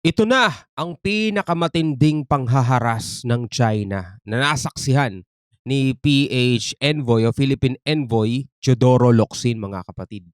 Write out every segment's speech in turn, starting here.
Ito na ang pinakamatinding panghaharas ng China na nasaksihan ni PH Envoy o Philippine Envoy Teodoro Locsin, mga kapatid.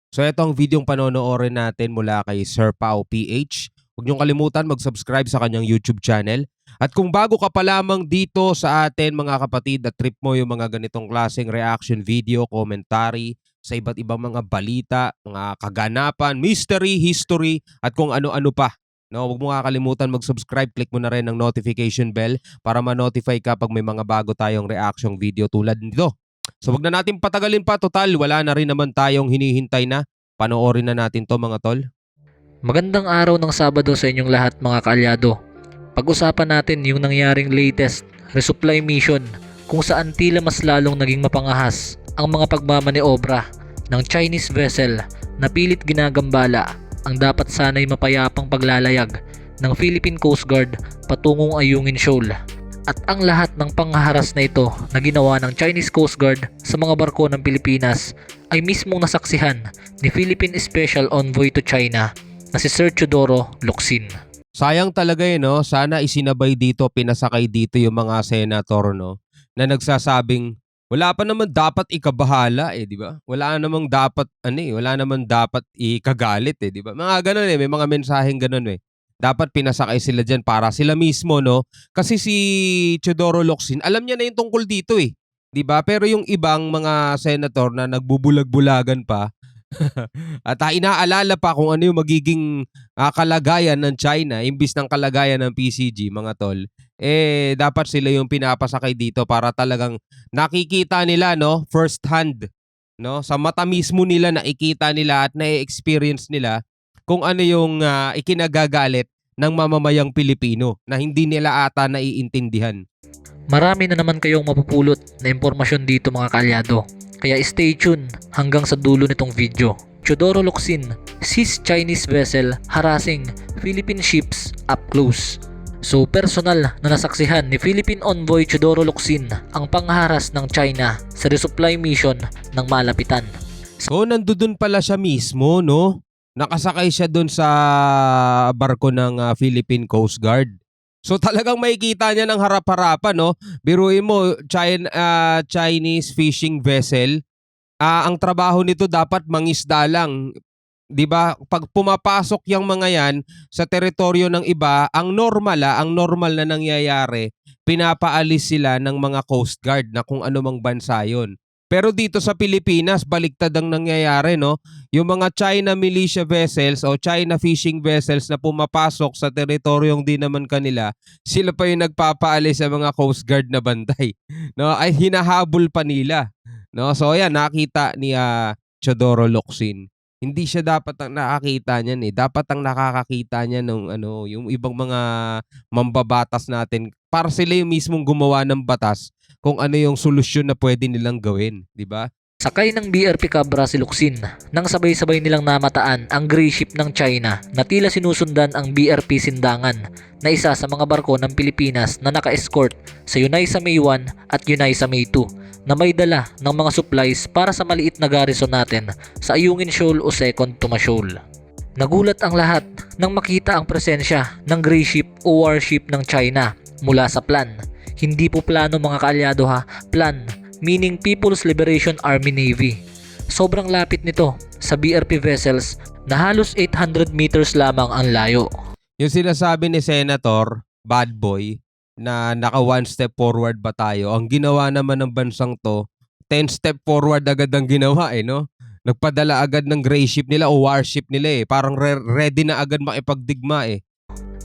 So ito ang videong panonoorin natin mula kay Sir Pao PH. Huwag niyong kalimutan mag-subscribe sa kanyang YouTube channel. At kung bago ka pa lamang dito sa atin, mga kapatid, at trip mo yung mga ganitong klaseng reaction video, commentary sa iba't ibang mga balita, mga kaganapan, mystery, history, at kung ano-ano pa. No, huwag mo kakalimutan mag-subscribe, click mo na rin ang notification bell para ma-notify ka pag may mga bago tayong reaction video tulad nito. So wag na natin patagalin pa, total wala na rin naman tayong hinihintay na. Panoorin na natin to, mga tol. Magandang araw ng Sabado sa inyong lahat, mga kaalyado. Pag-usapan natin yung nangyaring latest resupply mission kung saan tila mas lalong naging mapangahas ang mga pagmamaniobra ng Chinese vessel na pilit ginagambala ang dapat sana'y mapayapang paglalayag ng Philippine Coast Guard patungong Ayungin Shoal. At ang lahat ng panghaharas na ito na ginawa ng Chinese Coast Guard sa mga barko ng Pilipinas ay mismong nasaksihan ni Philippine Special Envoy to China na si Sir Teodoro Locsin. Sayang talaga no? Sana isinabay dito, pinasakay dito yung mga senator, no, na nagsasabing wala pa naman dapat ikabahala di ba? Wala namang dapat wala naman dapat ikagalit di ba? Mga ganun may mga mensaheng ganun Dapat pinasakay sila diyan para sila mismo, no? Kasi si Teodoro Locsin, alam niya na yung tungkol dito di ba? Pero yung ibang mga senator na nagbubulag-bulagan pa at inaalala pa kung ano yung magiging kalagayan ng China imbis ng kalagayan ng PCG, mga tol, dapat sila yung pinapasakay dito para talagang nakikita nila, no, first hand, no, sa mata mismo nila, nakikita nila at na-experience nila kung ano yung ikinagagalit ng mamamayang Pilipino na hindi nila ata naiintindihan. Marami na naman kayong mapupulot na impormasyon dito, mga kaalyado. Kaya stay tuned hanggang sa dulo nitong video. Teodoro Locsin sees Chinese vessel harassing Philippine ships up close. So personal na nasaksihan ni Philippine Envoy Teodoro Locsin ang pangharas ng China sa resupply mission ng malapitan. So nandoon pala siya mismo, no? Nakasakay siya doon sa barko ng Philippine Coast Guard. So talagang makikita niya ng harap-harapan, no? Biruin mo, Chinese fishing vessel. Ang trabaho nito dapat mangisda lang. 'Di ba? Pag pumapasok yung mga yan sa teritoryo ng iba, ang normal na nangyayari, pinapaalis sila ng mga Coast Guard na kung ano mang bansa 'yon. Pero dito sa Pilipinas, baliktad ang nangyayari, no? Yung mga China militia vessels o China fishing vessels na pumapasok sa teritoryong di naman kanila, sila pa yung nagpapaalis sa mga Coast Guard na bantay, no? Ay hinahabol pa nila, no? So ayan, nakita ni Teodoro Locsin. Hindi siya dapat ang nakakita niyan Dapat ang nakakakita niya ng yung ibang mga mambabatas natin para sila yung mismong gumawa ng batas kung ano yung solusyon na pwede nilang gawin, di ba? Sakay ng BRP Cabra si Locsin nang sabay-sabay nilang namataan ang gray ship ng China na tila sinusundan ang BRP Sindangan na isa sa mga barko ng Pilipinas na naka-escort sa Yunaisa May 1 at Yunaisa May 2 na may dala ng mga supplies para sa maliit na garrison natin sa Ayungin Shoal o Second Tuma Shoal. Nagulat ang lahat nang makita ang presensya ng gray ship o warship ng China mula sa plan. Hindi po plano, mga kaalyado plan, meaning People's Liberation Army Navy. Sobrang lapit nito sa BRP vessels na halos 800 meters lamang ang layo. Yung sinasabi ni Senator Bad Boy na naka one step forward ba tayo, ang ginawa naman ng bansang to 10 step forward agad ang ginawa no? Nagpadala agad ng gray ship nila o warship nila parang ready na agad makipagdigma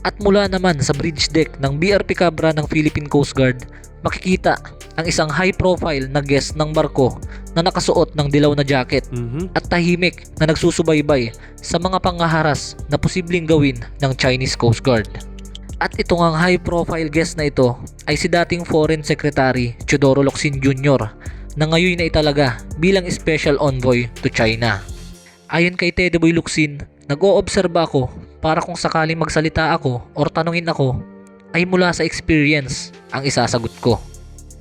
At mula naman sa bridge deck ng BRP Cabra ng Philippine Coast Guard, makikita ang isang high profile na guest ng barko na nakasuot ng dilaw na jacket at tahimik na nagsusubaybay sa mga panghaharas na posibleng gawin ng Chinese Coast Guard. At itong ang high profile guest na ito ay si dating Foreign Secretary Teodoro Locsin Jr. na ngayon na italaga bilang Special Envoy to China. Ayon kay Teddy Boy Locsin, nag-oobserba ako para kung sakaling magsalita ako or tanungin ako, ay mula sa experience ang isasagot ko.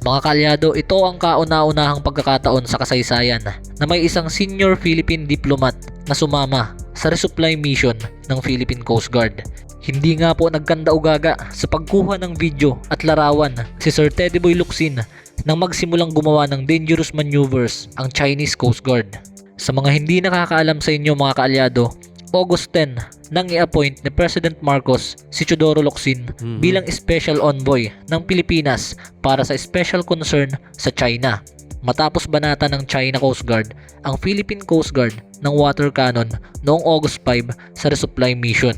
Mga kaalyado, ito ang kauna-unahang pagkakataon sa kasaysayan na may isang senior Philippine diplomat na sumama sa resupply mission ng Philippine Coast Guard. Hindi nga po nagkanda-ugaga sa pagkuha ng video at larawan si Sir Teddy Boy Locsin nang magsimulang gumawa ng dangerous maneuvers ang Chinese Coast Guard. Sa mga hindi nakakaalam sa inyo mga kaalyado, August 10 nang i-appoint ni President Marcos si Teodoro Locsin bilang Special Envoy ng Pilipinas para sa special concern sa China. Matapos banatan ng China Coast Guard ang Philippine Coast Guard ng water cannon noong August 5 sa resupply mission.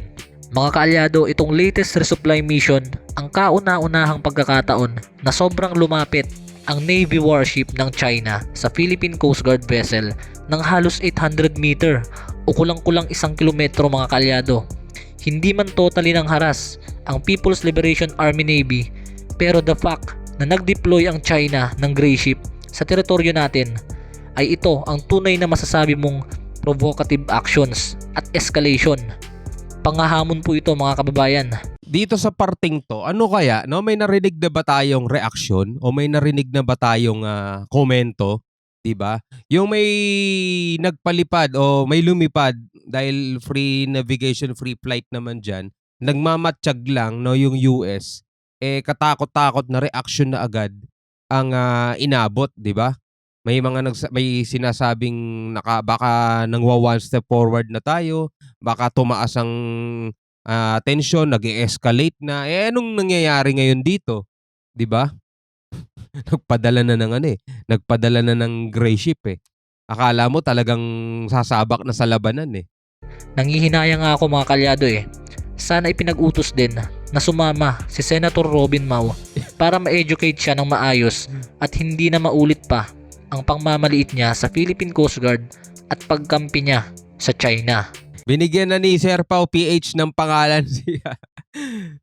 Mga kaalyado, itong latest resupply mission ang kauna-unahang pagkakataon na sobrang lumapit ang Navy warship ng China sa Philippine Coast Guard vessel ng halos 800 meter o kulang-kulang 1 kilometro mga kaalyado. Hindi man totally nang haras ang People's Liberation Army Navy, pero the fact na nag-deploy ang China ng gray ship sa teritoryo natin ay ito ang tunay na masasabi mong provocative actions at escalation. Pangahamon po ito mga kababayan. Dito sa parting to, ano kaya, no? May narinig na ba tayong reaksyon o may narinig na ba tayong komento, 'di ba? Yung may nagpalipad o may lumipad dahil free navigation, free flight naman diyan, nagmamatsyag lang no yung US, katakot-takot na reaksyon na agad ang inabot, 'di ba? May sinasabing baka nangwa one step forward na tayo, baka tumaas ang tension, nag-e-escalate na. Anong nangyayari ngayon dito? 'Di ba? Nagpadala na ng nagpadala na ng gray ship eh. Akala mo talagang sasabak na sa labanan eh. Nangihinayang nga ako mga kalyado Sana ipinag-utos din na sumama si Senator Robin Mau para ma-educate siya ng maayos at hindi na maulit pa ang pangmamaliit niya sa Philippine Coast Guard at pagkampi niya sa China. Binigyan na ni Sir Pao PH ng pangalan si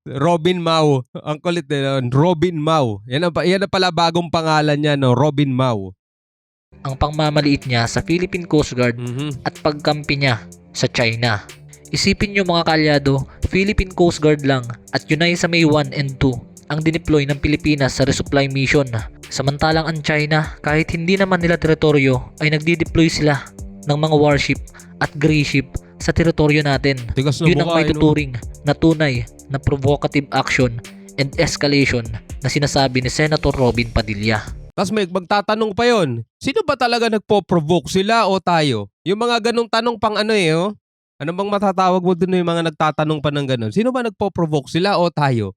Robin Mau. Ang kulit Robin Mau. Yan ang pala bagong pangalan niya, no? Robin Mau. Ang pangmamaliit niya sa Philippine Coast Guard at pagkampi niya sa China. Isipin niyo mga kaalyado, Philippine Coast Guard lang at Unay sa May 1 and 2 ang dineploy ng Pilipinas sa resupply mission. Samantalang ang China, kahit hindi naman nila teritoryo, ay nagdi-deploy sila ng mga warship at gray ship sa teritoryo natin. Yun ang may tuturing na tunay na provocative action and escalation na sinasabi ni Senator Robin Padilla. Tapos may magtatanong pa yon, sino ba talaga nagpo-provoke, sila o tayo? Yung mga ganong tanong pang oh? Ano bang matatawag mo dun yung mga nagtatanong pa ng ganon? Sino ba nagpo-provoke, sila o tayo?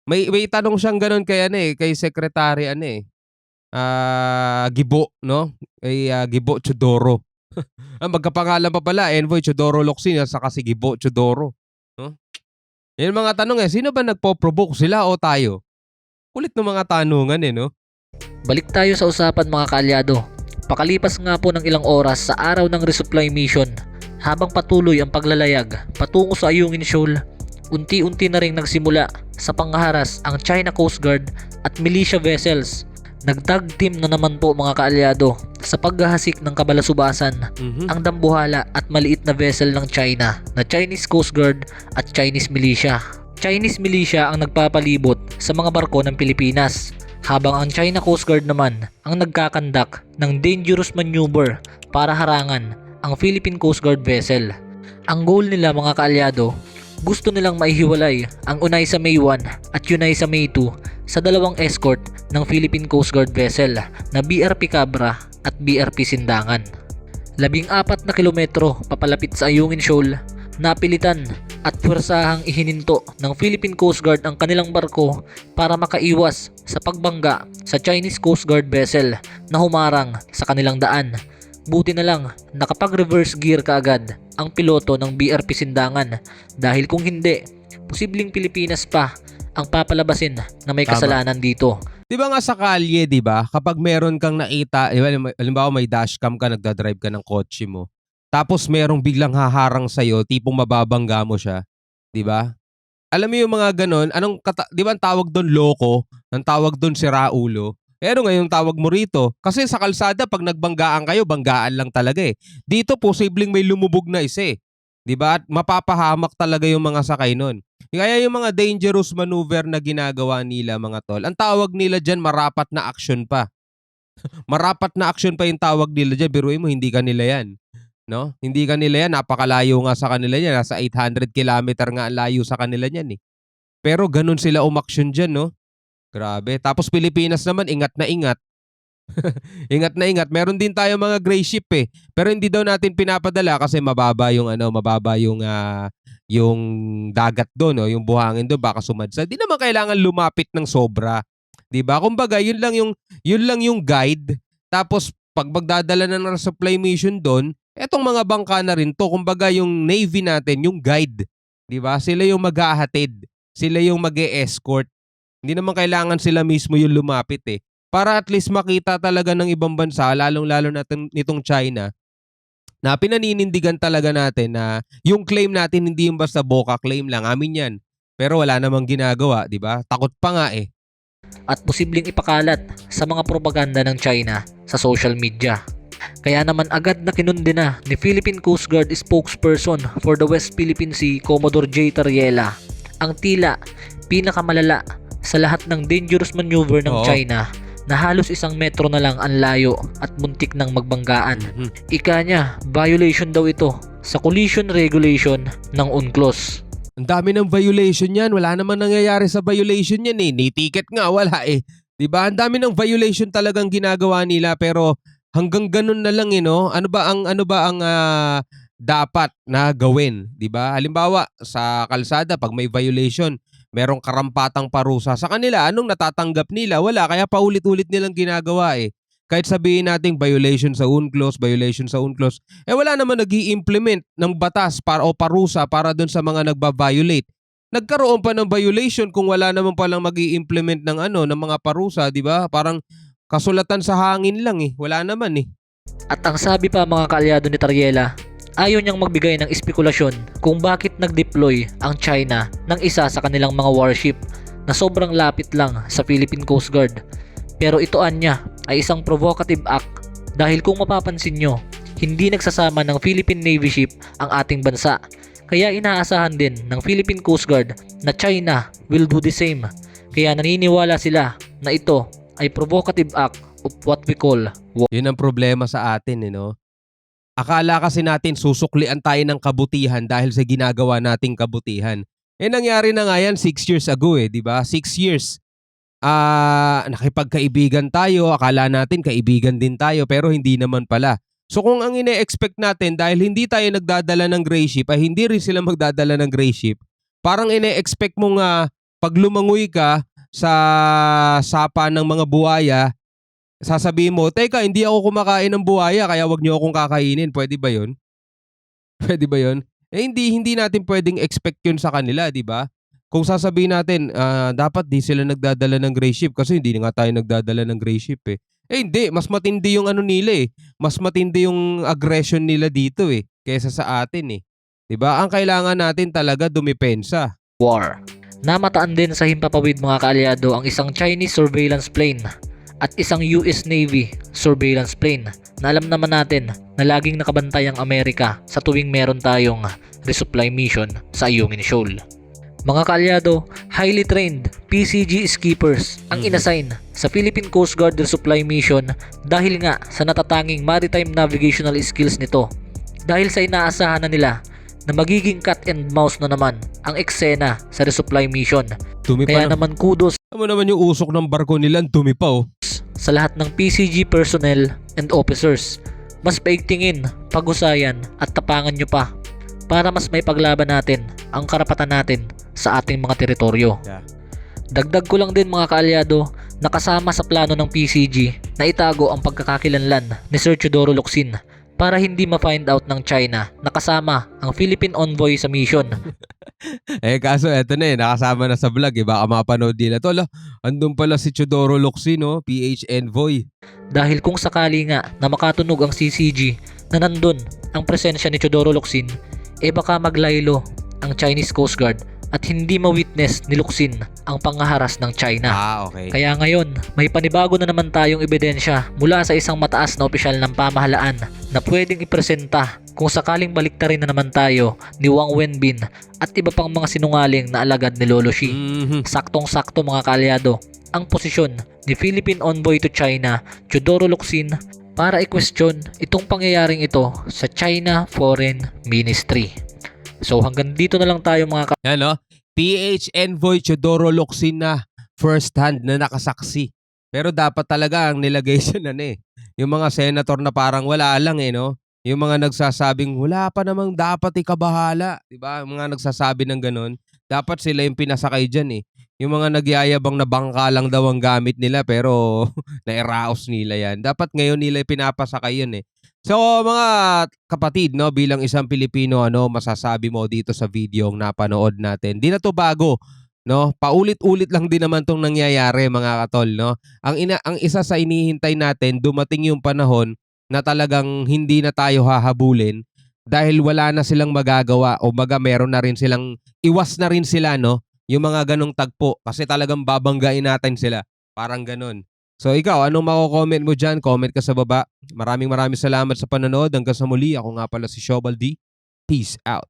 May tanong siyang ganon kay kay Secretary Gibo, no? Kay Gibo Teodoro. Magkapangalan pa pala, Envoy Teodoro Locsin at saka si Gibo Teodoro. No? Yan mga tanong sino ba nagpo-provoke, sila o tayo? Kulit ng mga tanungan no? Balik tayo sa usapan mga kaalyado. Pakalipas nga po ng ilang oras sa araw ng resupply mission, habang patuloy ang paglalayag patungo sa Ayungin Shoal, unti-unti na ring nagsimula sa pangharas ang China Coast Guard at militia vessels. Nagtag team na naman po mga kaalyado sa paghahasik ng kabalasubasan ang dambuhala at maliit na vessel ng China na Chinese Coast Guard at Chinese militia. Chinese militia ang nagpapalibot sa mga barko ng Pilipinas, habang ang China Coast Guard naman ang nagkakandak ng dangerous maneuver para harangan ang Philippine Coast Guard vessel. Ang goal nila mga kaalyado, gusto nilang maihiwalay ang Unay sa May 1 at Unay sa May 2 sa dalawang escort ng Philippine Coast Guard vessel na BRP Cabra at BRP Sindangan. 14 na kilometro papalapit sa Ayungin Shoal, napilitan at puwersahang ihininto ng Philippine Coast Guard ang kanilang barko para makaiwas sa pagbangga sa Chinese Coast Guard vessel na humarang sa kanilang daan. Buti na lang nakapag-reverse gear kaagad ang piloto ng BRP Sindangan, dahil kung hindi, posibleng Pilipinas pa ang papalabasin na may kasalanan dito. Di ba nga sa kalye, di ba? Kapag meron kang nakita, halimbawa may dashcam ka, nagdadrive ka ng kotse mo, tapos merong biglang haharang sa'yo, tipong mababangga mo siya, di ba? Alam mo yung mga ganon, di ba ang tawag doon loko? Ang tawag doon siraulo? Pero ngayong tawag mo rito, kasi sa kalsada pag nagbanggaan kayo, banggaan lang talaga Dito posibleng may lumubog na isa 'di ba? At mapapahamak talaga yung mga sakay nun. Kaya yung mga dangerous maneuver na ginagawa nila mga tol, ang tawag nila diyan marapat na action pa. Marapat na action pa yung tawag nila diyan, biruin mo hindi kanila yan. no? Hindi kanila yan, napakalayo nga sa kanila yan, nasa 800 kilometer nga ang layo sa kanila yan eh. Pero ganun sila umaksyon diyan, no? Grabe. Tapos Pilipinas naman ingat na ingat. Ingat na ingat. Meron din tayo mga gray ship eh. Pero hindi daw natin pinapadala kasi mababa yung yung dagat doon, no? Yung buhangin doon baka sumadsa. Di naman kailangan lumapit ng sobra. 'Di ba? Kumbaga, yun lang yung guide. Tapos pag magdadala na ng supply mission doon, etong mga bangka na rin to, kumbaga yung Navy natin, yung guide. 'Di ba? Sila yung maghahatid. Sila yung mag-e-escort. Hindi naman kailangan sila mismo yung lumapit eh. Para at least makita talaga ng ibang bansa, lalong-lalo natin nitong China, na pinaninindigan talaga natin na yung claim natin hindi yung basta boka claim lang, amin yan. Pero wala namang ginagawa, di ba? Takot pa nga eh. At posibleng ipakalat sa mga propaganda ng China sa social media. Kaya naman agad na kinundi na ni Philippine Coast Guard spokesperson for the West Philippine Sea, Commodore J. Tariela, ang tila pinakamalala sa lahat ng dangerous maneuver ng Oo. China na halos 1 metro na lang ang layo at muntik ng magbanggaan. Ika niya, violation daw ito sa collision regulation ng UNCLOS. Ang dami ng violation yan. Wala naman nangyayari sa violation yan eh. Ni ticket nga, wala eh. Diba? Ang dami ng violation talagang ginagawa nila pero hanggang ganun na lang eh, no? Ano ba ang dapat na gawin? Diba? Halimbawa, sa kalsada, pag may violation, merong karampatang parusa. Sa kanila, anong natatanggap nila? Wala. Kaya paulit-ulit nilang ginagawa eh. Kahit sabihin nating violation sa UNCLOS, wala naman nag-i-implement ng batas o parusa para dun sa mga nagba-violate. Nagkaroon pa ng violation kung wala naman palang mag-i-implement ng mga parusa, di ba? Parang kasulatan sa hangin lang eh. Wala naman eh. At ang sabi pa mga kaalyado ni Tariela, ayaw niyang magbigay ng espekulasyon kung bakit nag-deploy ang China ng isa sa kanilang mga warship na sobrang lapit lang sa Philippine Coast Guard. Pero ito anya ay isang provocative act dahil kung mapapansin nyo, hindi nagsasama ng Philippine Navy ship ang ating bansa. Kaya inaasahan din ng Philippine Coast Guard na China will do the same. Kaya naniniwala sila na ito ay provocative act of what we call war. Yun ang problema sa atin eh, no? Akala kasi natin susuklian tayo ng kabutihan dahil sa ginagawa nating kabutihan. Eh nangyari na nga yan 6 years ago eh, di ba? 6 years. Nakipagkaibigan tayo, akala natin kaibigan din tayo pero hindi naman pala. So kung ang ine-expect natin dahil hindi tayo nagdadala ng gray ship ay hindi rin sila magdadala ng gray ship, parang ine-expect mo nga pag lumangoy ka sa sapa ng mga buhaya, sasabihin mo, teka, hindi ako kumakain ng buhaya kaya wag niyo akong kakainin. Pwede ba yun? Pwede ba yun? Eh hindi natin pwedeng expect yun sa kanila, di ba? Kung sasabihin natin, dapat di sila nagdadala ng gray ship kasi hindi nga tayo nagdadala ng gray ship eh. Eh hindi, mas matindi yung nila eh. Mas matindi yung aggression nila dito eh, kaysa sa atin eh. 'Di ba? Ang kailangan natin talaga dumipensa. Namataan din sa himpapawid mga kaalyado ang isang Chinese surveillance plane at isang US Navy surveillance plane na alam naman natin na laging nakabantay ang Amerika sa tuwing meron tayong resupply mission sa Ayungin Shoal. Mga kaalyado, highly trained PCG skippers ang inassign sa Philippine Coast Guard resupply mission dahil nga sa natatanging maritime navigational skills nito. Dahil sa inaasahan na nila na magiging cat and mouse na naman ang eksena sa resupply mission. Dumi pa Kaya naman kudos Ano naman yung usok ng barko nila, ang dumi pa oh. sa lahat ng PCG personnel and officers. Mas paigtingin, paghusayan at tapangan nyo pa para mas may paglaban natin ang karapatan natin sa ating mga teritoryo. Yeah. Dagdag ko lang din mga kaalyado na kasama sa plano ng PCG na itago ang pagkakakilanlan ni Sir Teodoro Locsin para hindi ma-find out ng China na kasama ang Philippine envoy sa mission. Kaso eto na nakasama na sa vlog eh, baka mapanood nila to. Andun pala si Teodoro Locsin, no? PH envoy. Dahil kung sakali nga na makatunog ang CCG na nandun ang presensya ni Teodoro Locsin, baka maglaylo ang Chinese Coast Guard at hindi ma-witness ni Locsin ang panghaharas ng China. Okay. Kaya ngayon, may panibago na naman tayong ebidensya mula sa isang mataas na opisyal ng pamahalaan na pwedeng ipresenta kung sakaling baliktarin na naman tayo ni Wang Wenbin at iba pang mga sinungaling na alagad ni Lolo Xi. Saktong-sakto mga kaalyado, ang posisyon ni Philippine Envoy to China, Teodoro Locsin, para i-question itong pangyayaring ito sa China Foreign Ministry. So hanggang dito na lang tayo mga Yan no? PH Envoy Teodoro Locsin na first hand na nakasaksi. Pero dapat talaga ang nilagay siya yung mga senator na parang wala lang no? Yung mga nagsasabing wala pa namang dapat ikabahala. Diba? Yung mga nagsasabi ng ganun. Dapat sila yung pinasakay dyan Yung mga nagyayabang na bangka lang daw ang gamit nila pero nairaos nila yan. Dapat ngayon nila pinapasakay yun So mga kapatid, no, bilang isang Pilipino, masasabi mo dito sa video ang napanood natin? Di na to bago, no? Paulit-ulit lang din naman tong nangyayari mga katol, no? Ang isa sa inihintay natin, dumating yung panahon na talagang hindi na tayo hahabulin dahil wala na silang magagawa o baga meron na rin silang iwas na rin sila, no? Yung mga ganong tagpo kasi talagang babanggain natin sila. Parang ganon. So ikaw, anong mako-comment mo dyan? Comment ka sa baba. Maraming salamat sa panonood. Hanggang sa muli, ako nga pala si Shobal D. Peace out.